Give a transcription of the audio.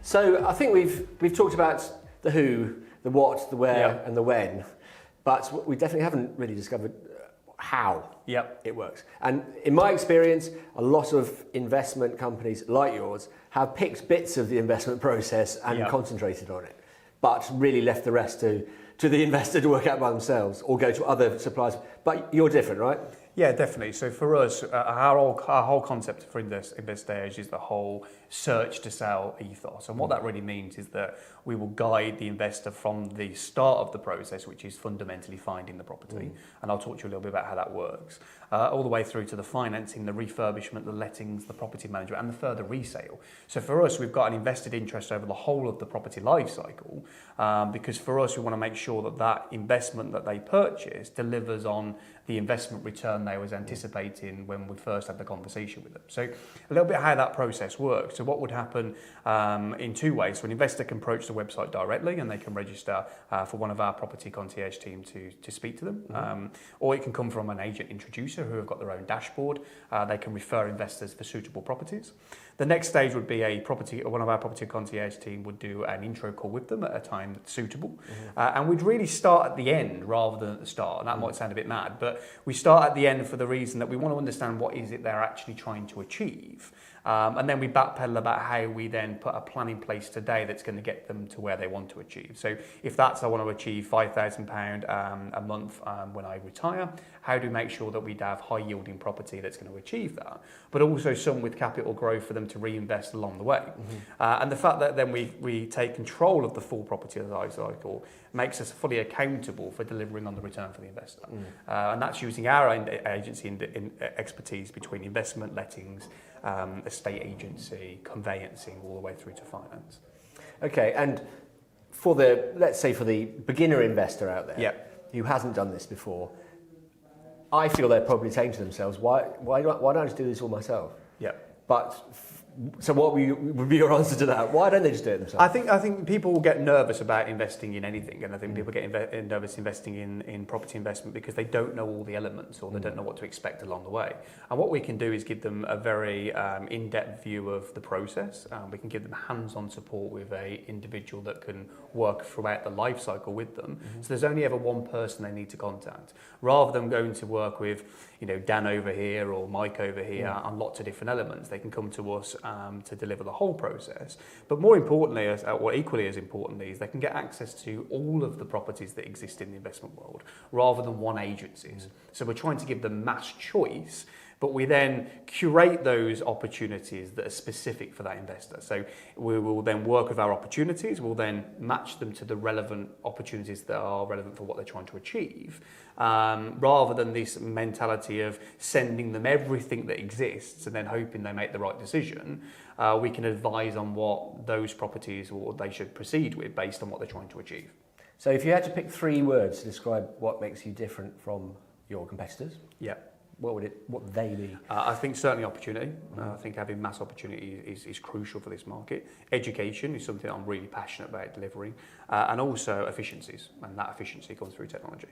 So I think we've talked about the who, the what, the where, and the when, but we definitely haven't really discovered how it works. And in my experience, a lot of investment companies like yours have picked bits of the investment process and concentrated on it, but really left the rest to the investor to work out by themselves or go to other suppliers. But you're different, right? Yeah, definitely. So for us, our whole concept for Investerge is the whole search to sell ethos. And what that really means is that we will guide the investor from the start of the process, which is fundamentally finding the property. And I'll talk to you a little bit about how that works, all the way through to the financing, the refurbishment, the lettings, the property management, and the further resale. So for us, we've got an invested interest over the whole of the property life cycle, because for us, we want to make sure that that investment that they purchase delivers on the investment return they was anticipating when we first had the conversation with them. So a little bit how that process works. So what would happen in two ways. So an investor can approach the website directly and they can register for one of our property concierge team to speak to them. Or it can come from an agent introducer who have got their own dashboard. They can refer investors for suitable properties. The next stage would be one of our property concierge team would do an intro call with them at a time that's suitable. And we'd really start at the end rather than at the start. And that might sound a bit mad, but we start at the end for the reason that we want to understand what is it they're actually trying to achieve. And then we backpedal about how we then put a plan in place today that's going to get them to where they want to achieve. So if that's I want to achieve £5,000 a month when I retire, how do we make sure that we'd have high yielding property that's going to achieve that, but also some with capital growth for them to reinvest along the way. And the fact that then we take control of the full property life cycle makes us fully accountable for delivering on the return for the investor. And that's using our agency in expertise between investment, lettings, estate agency, conveyancing, all the way through to finance. Okay, and let's say for the beginner investor out there who hasn't done this before, I feel they're probably saying to themselves, why don't I just do this all myself? But so what would be your answer to that? Why don't they just do it themselves? I think people will get nervous about investing in anything, and I think people get nervous investing in property investment because they don't know all the elements or they don't know what to expect along the way. And what we can do is give them a very in-depth view of the process. We can give them hands-on support with an individual that can work throughout the life cycle with them. So there's only ever one person they need to contact, rather than going to work with Dan over here or Mike over here on lots of different elements. They can come to us to deliver the whole process. But more importantly, or equally as importantly, is they can get access to all of the properties that exist in the investment world, rather than one agency's. So we're trying to give them mass choice, but we then curate those opportunities that are specific for that investor. So we will then work with our opportunities, we'll then match them to the relevant opportunities that are relevant for what they're trying to achieve, rather than this mentality of sending them everything that exists and then hoping they make the right decision. We can advise on what those properties or they should proceed with based on what they're trying to achieve. So if you had to pick 3 words to describe what makes you different from your competitors, what would they be? I think certainly opportunity. I think having mass opportunity is crucial for this market. Education is something I'm really passionate about delivering, and also efficiencies, and that efficiency comes through technology.